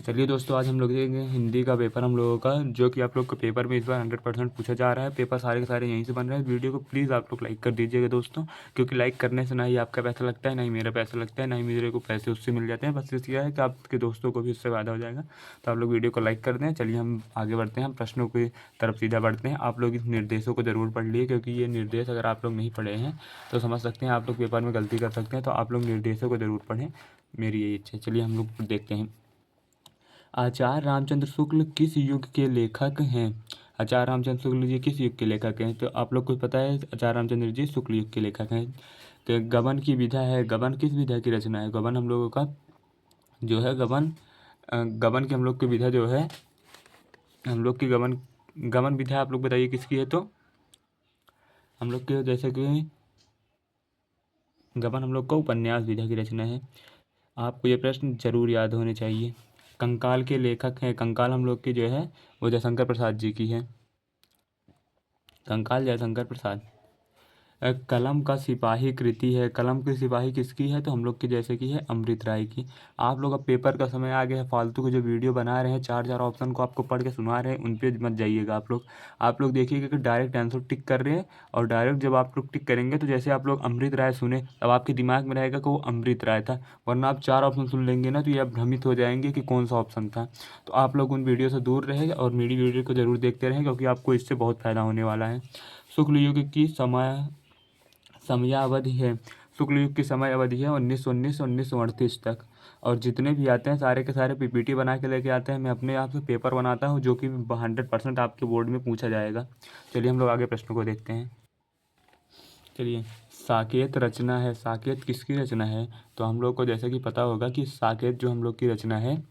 तो चलिए दोस्तों, आज हम लोग देखेंगे हिंदी का पेपर हम लोगों का, जो कि आप लोग के पेपर में इस बार 100% पूछा जा रहा है। पेपर सारे के सारे यहीं से बन रहे हैं। वीडियो को प्लीज़ आप लोग लाइक कर दीजिएगा दोस्तों, क्योंकि लाइक करने से ना ही आपका पैसा लगता है, ना ही मेरा पैसा लगता है, ना ही मेरे को पैसे उससे मिल जाते हैं। बस इसलिए है कि आपके दोस्तों को भी उससे फ़ायदा हो जाएगा। तो आप लोग वीडियो को लाइक कर दें। चलिए हम आगे बढ़ते हैं, हम प्रश्नों की तरफ सीधा बढ़ते हैं। आप लोग इस निर्देशों को ज़रूर पढ़ लिए, क्योंकि ये निर्देश अगर आप लोग नहीं पढ़े हैं तो समझ सकते हैं आप लोग पेपर में गलती कर सकते हैं। तो आप लोग निर्देशों को ज़रूर पढ़ें, मेरी यही इच्छा है। चलिए हम लोग देखते हैं। आचार्य रामचंद्र शुक्ल किस युग के लेखक हैं? आचार्य रामचंद्र शुक्ल जी किस युग के लेखक हैं? तो आप लोग को पता है आचार्य रामचंद्र जी शुक्ल युग के लेखक हैं। तो गबन की विधा है, गबन किस विधा की रचना है? गबन हम लोगों का जो है गबन की हम लोग की विधा जो है, हम लोग की गबन गबन विधा आप लोग बताइए किसकी है? तो हम लोग के जैसे कि गबन हम लोग का उपन्यास विधा की रचना है। आपको ये प्रश्न जरूर याद होने चाहिए। कंकाल के लेखक हैं, कंकाल हम लोग की जो है वो जयशंकर प्रसाद जी की है। कंकाल जयशंकर प्रसाद। कलम का सिपाही कृति है, कलम की सिपाही किसकी है? तो हम लोग की जैसे की है अमृत राय की। आप लोग अब पेपर का समय आ गया है, फालतू के जो वीडियो बना रहे हैं, चार चार ऑप्शन को आपको पढ़ के सुना रहे हैं, उन पे मत जाइएगा। आप लोग देखिएगा कि डायरेक्ट आंसर टिक कर रहे हैं, और डायरेक्ट जब आप लोग टिक करेंगे तो जैसे आप लोग अमृत राय सुने तब आपके दिमाग में रहेगा कि वो अमृत राय था, वरना आप चार ऑप्शन सुन लेंगे ना तो ये आप भ्रमित हो जाएंगे कि कौन सा ऑप्शन था। तो आप लोग उन वीडियो से दूर रहे और मेरी वीडियो को ज़रूर देखते रहें, क्योंकि आपको इससे बहुत फ़ायदा होने वाला है। शुक्ल युग की समयावधि है, शुक्ल युग की समय अवधि है 1919 तक। और जितने भी आते हैं सारे के सारे पीपीटी बना के लेके आते हैं। मैं अपने आप से पेपर बनाता हूँ, जो कि 100% आपके बोर्ड में पूछा जाएगा। चलिए हम लोग आगे प्रश्नों को देखते हैं। चलिए, साकेत रचना है, साकेत किसकी रचना है? तो हम लोग को जैसे कि पता होगा कि साकेत जो हम लोग की रचना है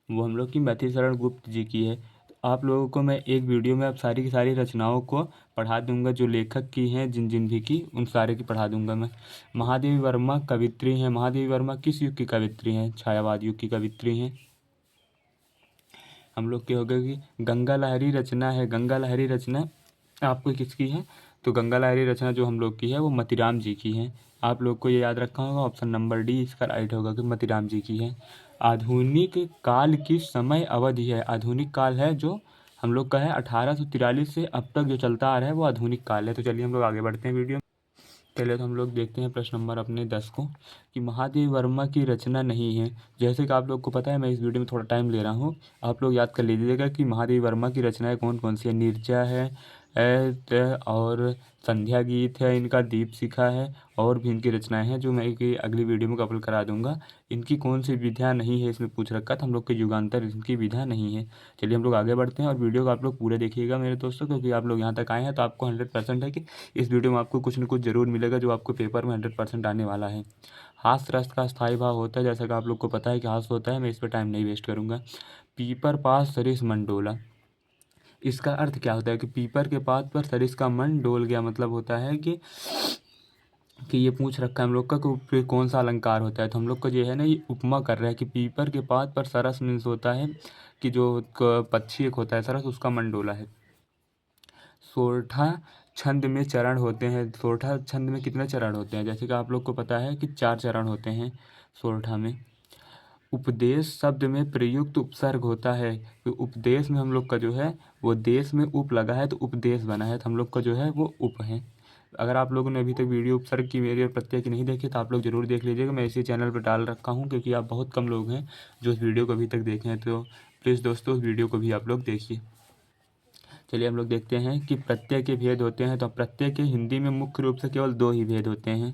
वो हम लोग की मतिशरण गुप्त जी की है। तो आप लोगों को मैं एक वीडियो में अब सारी की सारी रचनाओं को पढ़ा दूंगा, जो लेखक की हैं, जिन जिन भी की, उन सारे की पढ़ा दूंगा मैं। महादेवी वर्मा कवित्री हैं। महादेवी वर्मा किस युग की कवित्री हैं? छायावाद युग की कवित्री हैं। हम लोग के हो गए कि गंगा लहरी रचना है, गंगा लहरी रचना आपको किसकी है? तो गंगा लहरी रचना जो हम लोग की है वो मतीराम जी की है। आप लोग को ये याद रखा होगा, ऑप्शन नंबर डी इसका राइट होगा कि मतीराम जी की है। आधुनिक काल की समय अवधि है, आधुनिक काल है जो हम लोग का है 1843 से अब तक जो चलता आ रहा है वो आधुनिक काल है। तो चलिए हम लोग आगे बढ़ते हैं वीडियो। पहले तो हम लोग देखते हैं प्रश्न नंबर अपने 10 को, कि महादेव वर्मा की रचना नहीं है। जैसे कि आप लोग को पता है, मैं इस वीडियो में थोड़ा टाइम ले रहा हूँ, आप लोग याद कर लीजिएगा कि महादेव वर्मा की रचनाएं कौन कौन सी है। नीरजा है, और संध्या गीत है, इनका दीप शिखा है, और भी इनकी रचनाएं हैं जो मैं एक अगली वीडियो में कवर करा दूंगा। इनकी कौन सी विधा नहीं है इसमें पूछ रखा था, हम लोग के युगांतर इनकी विधा नहीं है। चलिए हम लोग आगे बढ़ते हैं, और वीडियो को आप लोग पूरे देखिएगा मेरे दोस्तों, क्योंकि आप लोग यहाँ तक आए हैं तो आपको 100% है कि इस वीडियो में आपको कुछ न कुछ जरूर मिलेगा जो आपको पेपर में 100% आने वाला है। हास्य रस का स्थायी भाव होता है, जैसा कि आप लोग को पता है कि हास्य होता है, मैं इस पर टाइम नहीं वेस्ट करूंगा। पीपर पास सरिस मन डोला, इसका अर्थ क्या होता है? कि पीपर के पात पर सरिस का मन डोल गया, मतलब होता है कि ये पूछ रखा है हम लोग का कि फिर कौन सा अलंकार होता है। तो हम लोग को जो है ना, ये उपमा कर रहा है कि पीपर के पात पर सरस मीन्स होता है कि जो पक्षी एक होता है सरस, उसका मन डोला है। सोरठा छंद में चरण होते हैं, सोरठा छंद में कितने चरण होते हैं? जैसे कि आप लोग को पता है कि 4 चरण होते हैं सोरठा में। उपदेश शब्द में प्रयुक्त उपसर्ग होता है, तो उपदेश में हम लोग का जो है वो देश में उप लगा है तो उपदेश बना है, तो हम लोग का जो है वो उप है। अगर आप लोगों ने अभी तक वीडियो उपसर्ग की मेरी और प्रत्यय की नहीं देखी तो आप लोग जरूर देख लीजिएगा, मैं इसी चैनल पर डाल रखा हूँ, क्योंकि आप बहुत कम लोग हैं जो इस वीडियो को अभी तक देखे हैं। तो प्लीज़ दोस्तों उस वीडियो को भी आप लोग देखिए। चलिए हम लोग देखते हैं कि प्रत्यय के भेद होते हैं। तो प्रत्यय के हिंदी में मुख्य रूप से केवल 2 ही भेद होते हैं।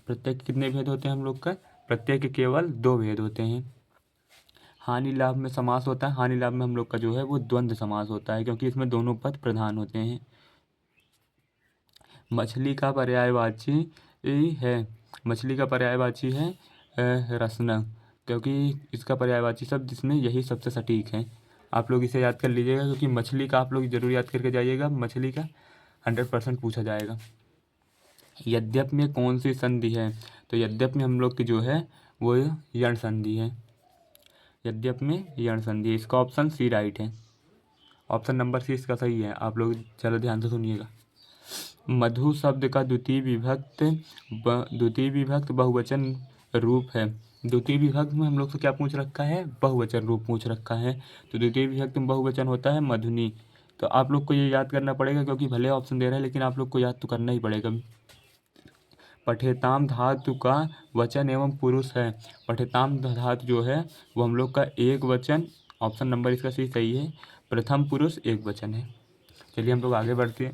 प्रत्यय के कितने भेद होते हैं हम लोग का? प्रत्यय के केवल 2 भेद होते हैं। हानि लाभ में समास होता है, हानि लाभ में हम लोग का जो है वो द्वंद्व समास होता है, क्योंकि इसमें दोनों पद प्रधान होते हैं। मछली का पर्यायवाची है, मछली का पर्यायवाची है रसना, क्योंकि इसका पर्यायवाची शब्द इसमें यही सबसे सटीक है। आप लोग इसे याद कर लीजिएगा, क्योंकि मछली का आप लोग जरूर याद करके जाइएगा, मछली का 100% पूछा जाएगा। यद्यप में कौन सी संधि है? तो यद्यप में हम लोग की जो है वो यण संधि है, यद्यप में यण संधि है। इसका ऑप्शन सी राइट है, ऑप्शन नंबर सी इसका सही है। आप लोग चलो ध्यान से सुनिएगा। मधु शब्द का द्वितीय विभक्त बहुवचन रूप है, द्वितीय विभक्ति में हम लोग से क्या पूछ रखा है, बहुवचन रूप पूछ रखा है। तो द्वितीय विभक्ति में बहुवचन होता है मधुनी। तो आप लोग को ये याद करना पड़ेगा, क्योंकि भले ऑप्शन दे रहा है लेकिन आप लोग को याद तो करना ही पड़ेगा। पठेताम धातु का वचन एवं पुरुष है। पठेताम धातु जो है वो हम लोग का एक वचन, ऑप्शन नंबर इसका सही है, प्रथम पुरुष एक वचन है। चलिए हम लोग आगे बढ़ते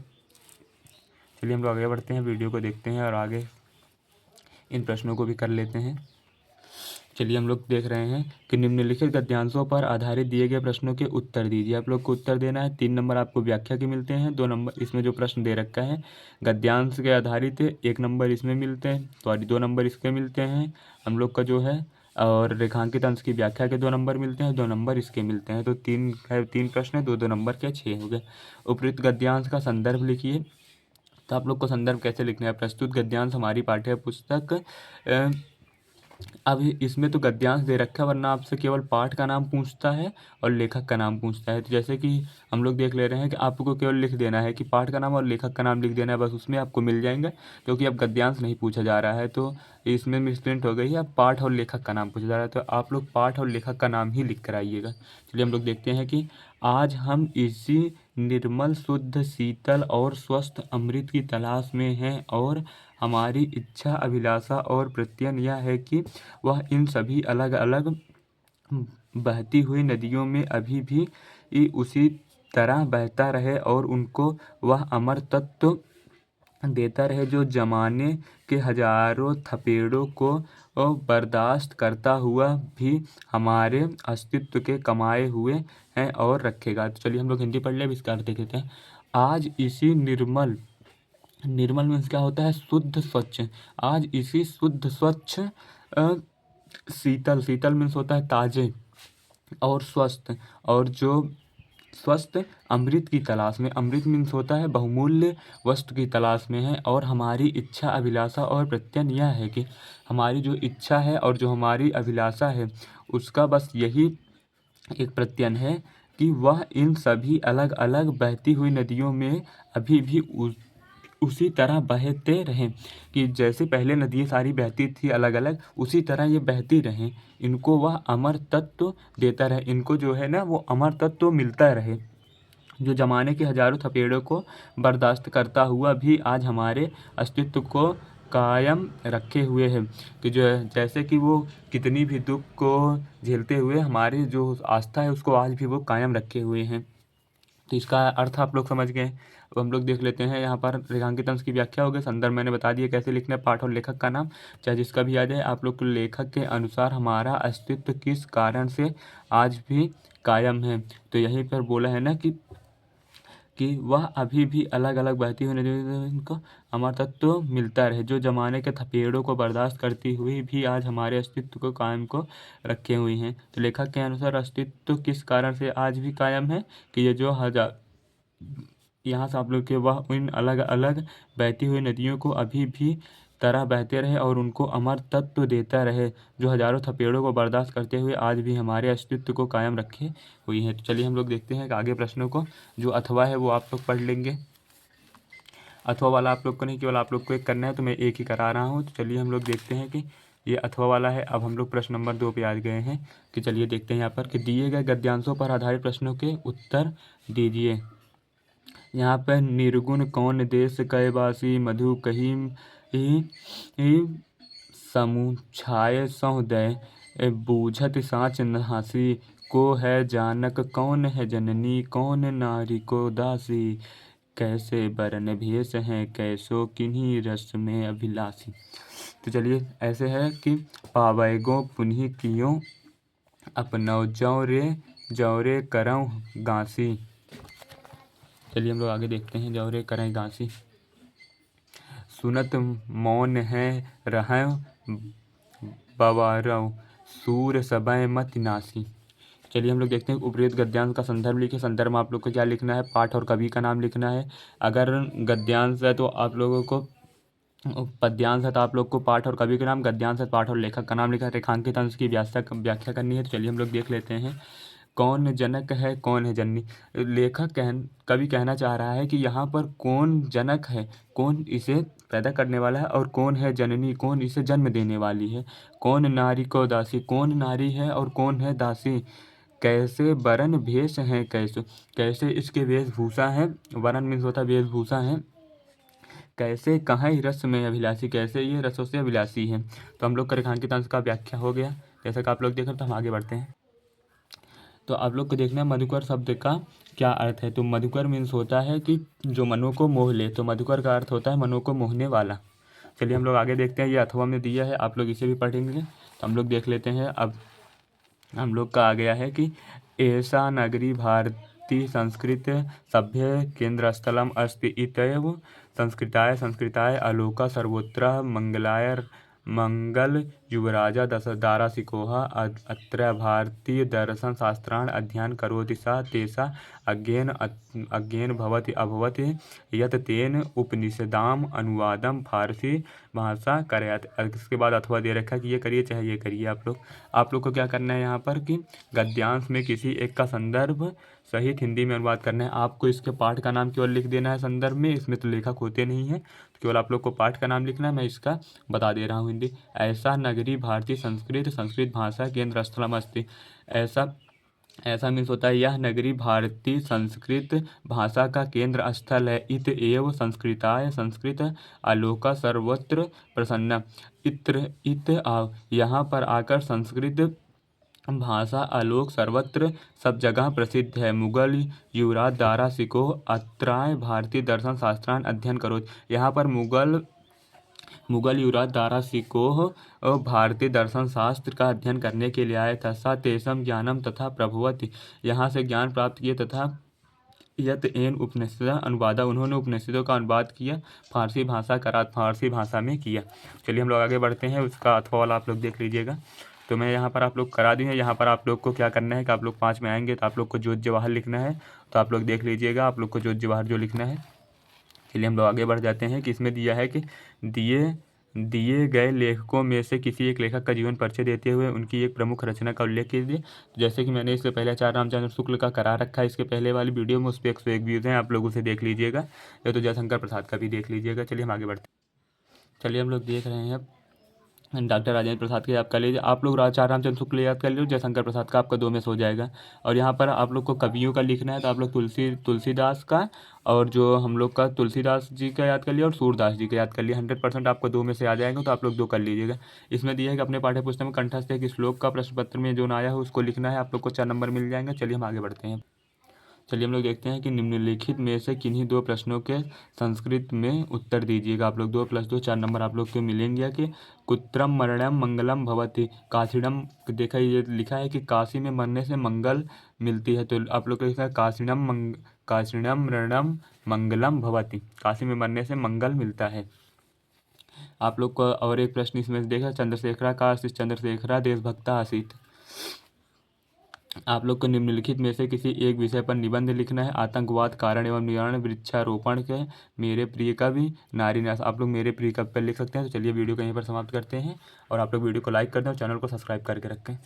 हैं, वीडियो को देखते हैं और आगे इन प्रश्नों को भी कर लेते हैं। चलिए हम लोग देख रहे हैं कि निम्नलिखित गद्यांशों पर आधारित दिए गए प्रश्नों के उत्तर दीजिए। आप लोग को उत्तर देना है। 3 नंबर आपको व्याख्या के मिलते हैं, 2 नंबर इसमें जो प्रश्न दे रखा है गद्यांश के आधारित 1 नंबर इसमें मिलते हैं, सॉरी 2 नंबर इसके मिलते हैं हम लोग का जो है, और रेखांकित अंश की व्याख्या के 2 नंबर मिलते हैं, 2 नंबर इसके मिलते हैं। तो 3 प्रश्न है, 2-2 नंबर के 6 हो गए। उपयुक्त गद्यांश का संदर्भ लिखिए। तो आप लोग को संदर्भ कैसे लिखना है, प्रस्तुत गद्यांश हमारी पाठ्य पुस्तक। अब इसमें तो गद्यांश दे रखा है, वरना आपसे केवल पाठ का नाम पूछता है और लेखक का नाम पूछता है। तो जैसे कि हम लोग देख ले रहे हैं कि आपको केवल लिख देना है कि पाठ का नाम और लेखक का नाम लिख देना है, बस उसमें आपको मिल जाएंगे, क्योंकि अब गद्यांश नहीं पूछा जा रहा है। तो इसमें मिसप्रिंट हो गई है, अब पाठ और लेखक का नाम पूछा जा रहा है। तो आप लोग पाठ और लेखक का नाम ही लिख कर आइएगा। चलिए हम लोग देखते हैं कि आज हम इसी निर्मल शुद्ध शीतल और स्वस्थ अमृत की तलाश में हैं, और हमारी इच्छा अभिलाषा और प्रत्यय यह है कि वह इन सभी अलग अलग बहती हुई नदियों में अभी भी उसी तरह बहता रहे, और उनको वह अमर तत्व देता रहे जो जमाने के हजारों थपेड़ों को बर्दाश्त करता हुआ भी हमारे अस्तित्व के कमाए हुए हैं और रखेगा। तो चलिए हम लोग हिंदी पढ़ ले, अब इसका अर्थ देख लेते हैं। आज इसी निर्मल मीन्स क्या होता है, शुद्ध स्वच्छ। आज इसी शुद्ध स्वच्छ शीतल मीन्स होता है ताजे, और स्वस्थ, और जो स्वस्थ अमृत की तलाश में, अमृत मीन्स होता है बहुमूल्य वस्तु की तलाश में है, और हमारी इच्छा अभिलाषा और प्रत्यय यह है कि हमारी जो इच्छा है और जो हमारी अभिलाषा है उसका बस यही एक प्रत्यय है कि वह इन सभी अलग अलग बहती हुई नदियों में अभी भी उसी तरह बहते रहें, कि जैसे पहले नदियाँ सारी बहती थी अलग अलग, उसी तरह ये बहती रहें। इनको वह अमर तत्व देता रहे, इनको जो है ना वो अमर तत्व मिलता रहे, जो ज़माने के हजारों थपेड़ों को बर्दाश्त करता हुआ भी आज हमारे अस्तित्व को कायम रखे हुए है। कि जो है जैसे कि वो कितनी भी दुख को झेलते हुए हमारी जो आस्था है उसको आज भी वो कायम रखे हुए हैं। तो इसका अर्थ आप लोग समझ गए। अब हम लोग देख लेते हैं, यहाँ पर रेखांकित अंश की व्याख्या हो गई, संदर्भ मैंने बता दिया कैसे लिखना है, पाठ और लेखक का नाम चाहे जिसका भी आ जाए। आप लोग को लेखक के अनुसार हमारा अस्तित्व किस कारण से आज भी कायम है, तो यहीं पर बोला है ना कि वह अभी भी अलग अलग बहती हुई नदियों इनको अमर तत्व मिलता रहे, जो जमाने के थपेड़ों को बर्दाश्त करती हुई भी आज हमारे अस्तित्व को कायम को रखे हुई हैं। तो लेखक के अनुसार अस्तित्व किस कारण से आज भी कायम है, कि ये जो यहाँ से आप लोग के वह इन अलग अलग बहती हुई नदियों को अभी भी तरह बहते रहे और उनको अमर तत्व देता रहे, जो हजारों थपेड़ों को बर्दाश्त करते हुए आज भी हमारे अस्तित्व को कायम रखे हुई है। तो चलिए हम लोग देखते हैं कि आगे प्रश्नों को, जो अथवा है वो आप लोग पढ़ लेंगे। अथवा वाला आप लोग को नहीं, केवल आप लोग को एक करना है, तो मैं एक ही करा रहा हूँ। तो चलिए हम लोग देखते हैं कि ये अथवा वाला है। अब हम लोग प्रश्न नंबर 2 पे आ गए हैं, कि चलिए देखते हैं यहाँ पर कि दिए गए गद्यांशों पर आधारित प्रश्नों के उत्तर दीजिए। यहाँ पर निर्गुण कौन देश कैवासी मधु कही समुछाय सौदय बूझत साँच नहासी को है जानक कौन है जननी कौन नारी को दासी कैसे बरन भेष हैं कैसो किन्हीं रस में अभिलाषी। तो चलिए ऐसे है कि पावैगो पुनः कियो अपनौ जौरे करौ गांसी। चलिए हम लोग आगे देखते हैं, जौरे करें गांसी सुनत मौन है रहं बवारौ सूर सबय मत नासी। चलिए हम लोग देखते हैं उपयुक्त गद्यांश का संदर्भ लिखिए। संदर्भ में आप लोग को क्या लिखना है, पाठ और कवि का नाम लिखना है। अगर गद्यांश है तो आप लोगों को, पद्यांश है तो आप लोग को पाठ और कवि का नाम, गद्यांश है पाठ और लेखक का नाम लिखा है। रेखांकित अंश की व्याख्या करनी है। तो चलिए हम लोग देख लेते हैं कौन जनक है कौन है जननी। कवि कहना चाह रहा है कि यहाँ पर कौन जनक है, कौन इसे पैदा करने वाला है, और कौन है जननी, कौन इसे जन्म देने वाली है। कौन नारी को दासी, कौन नारी है और कौन है दासी। कैसे वरन भेष हैं कैसे, कैसे इसके वेशभूषा है। वरन मीन्स होता वेशभूषा है। कैसे कहाँ रस में अभिलाषी, कैसे ये रसों से अभिलाषी है। तो हम लोग का रेखांकित अंश का व्याख्या हो गया। जैसा कि आप लोग देख रहे हो, तो हम आगे बढ़ते हैं। तो आप लोग को देखना है मधुकर शब्द का क्या अर्थ है। तो मधुकर मीन्स होता है कि जो मनो को मोह ले, तो मधुकर का अर्थ होता है मनो को मोहने वाला। चलिए हम लोग आगे देखते हैं। ये अथवा में दिया है, आप लोग इसे भी पढ़ेंगे। तो हम लोग देख लेते हैं। अब हम लोग का आ गया है कि ऐसा नगरी भारती संस्कृत सभ्य केंद्र स्थलम अस्ति इतएव संस्कृताय संस्कृताय आलोका सर्वोत्र मंगलाय मंगल युवराजा दश दारासिकोह अत्र भारतीय दर्शन शास्त्राण अध्ययन करोति सा तेषा अज्ञेन भवति अभवति यत तेन उपनिषदाम अनुवादम फारसी भाषा करयात। इसके बाद अथवा दे रखा है कि ये करिए चाहे ये करिए। आप लोग को क्या करना है यहाँ पर कि गद्यांश में किसी एक का संदर्भ सहित हिंदी में अनुवाद करना है। आपको इसके पाठ का नाम केवल लिख देना है संदर्भ में, इसमें तो लेखक होते नहीं है, तो केवल आप लोग को पाठ का नाम लिखना है। मैं इसका बता दे रहा हूँ हिंदी। ऐसा नगरी भारतीय संस्कृत भाषा केंद्र स्थलम अस्ति। ऐसा मीन्स होता है यह नगरी भारतीय संस्कृत भाषा का केंद्र स्थल है। इत एव संस्कृताय संस्कृत आलोका सर्वत्र प्रसन्न। यहाँ पर आकर संस्कृत भाषा आलोक सर्वत्र सब जगह प्रसिद्ध है। मुगल युवराज दारा सिकोह अत्राय भारतीय दर्शन शास्त्रान अध्ययन करो। यहाँ पर मुगल युवराज दारा सिकोह भारतीय दर्शन शास्त्र का अध्ययन करने के लिए आए था। सा तेसम ज्ञानम तथा प्रभुवति, यहाँ से ज्ञान प्राप्त किए तथा यत एन उपनिषद अनुवादा, उन्होंने उपनिषदों का अनुवाद किया फारसी भाषा में किया। चलिए हम लोग आगे बढ़ते हैं। उसका अथवा वाला आप लोग देख लीजिएगा। तो मैं यहाँ पर आप लोग करा दी है। यहाँ पर आप लोग को क्या करना है कि आप लोग 5 में आएंगे तो आप लोग को जोत जवाहर लिखना है। तो आप लोग देख लीजिएगा, आप लोग को जोत जवाहर जो लिखना है। चलिए हम लोग आगे बढ़ जाते हैं कि इसमें दिया है कि दिए गए लेखकों में से किसी एक लेखक का जीवन परिचय देते हुए उनकी एक प्रमुख रचना का उल्लेख कीजिए। तो जैसे कि मैंने इससे पहले आचार्य रामचंद्र शुक्ल का करा रखा है इसके पहले वाली वीडियो में, उस पर 101 व्यूज़ हैं, आप लोग उसे देख लीजिएगा, या तो जयशंकर प्रसाद का भी देख लीजिएगा। चलिए हम आगे बढ़ते हैं। चलिए हम लोग देख रहे हैं डॉक्टर राजेंद्र प्रसाद का याद कर लीजिए। आप लोग आचार्य रामचंद्र शुक्ल याद कर लीजिए, जयशंकर प्रसाद का आपका 2 में से हो जाएगा। और यहाँ पर आप लोग को कवियों का लिखना है, तो आप लोग तुलसीदास का और जो हम लोग का तुलसीदास जी का याद कर लिया और सूरदास जी का याद कर लिया। 100% आपको 2 में से आ जाएगा, तो आप लोग 2 कर लीजिएगा। इसमें दिया है कि अपने पाठ्य पुस्तक में कंठस्थ एक श्लोक का प्रश्न पत्र में जो आया है उसको लिखना है। आप लोग को 4 नंबर मिल जाएंगे। चलिए हम आगे बढ़ते हैं। चलिए हम लोग देखते हैं कि निम्नलिखित में से किन्हीं 2 प्रश्नों के संस्कृत में उत्तर दीजिएगा। आप लोग 2 + 2 4 नंबर आप लोग को मिलेंगे कि कुत्रम मरणम मंगलम भवति काशीणम। देखा ये लिखा है कि काशी में मरने से मंगल मिलती है, तो आप लोग को लिखा है काशीणम मरणम मंगलम भवति, काशी में मरने से मंगल मिलता है। आप लोग को और एक प्रश्न इसमें से देखा, चंद्रशेखरा का चंद्रशेखरा देशभक्ता आसीत। आप लोग को निम्नलिखित में से किसी एक विषय पर निबंध लिखना है। आतंकवाद कारण एवं निवारण, वृक्षारोपण के, मेरे प्रिय कवि, नारी न्यास। आप लोग मेरे प्रिय कवि पर लिख सकते हैं। तो चलिए वीडियो को यहीं पर समाप्त करते हैं, और आप लोग वीडियो को लाइक कर दें और चैनल को सब्सक्राइब करके रखें।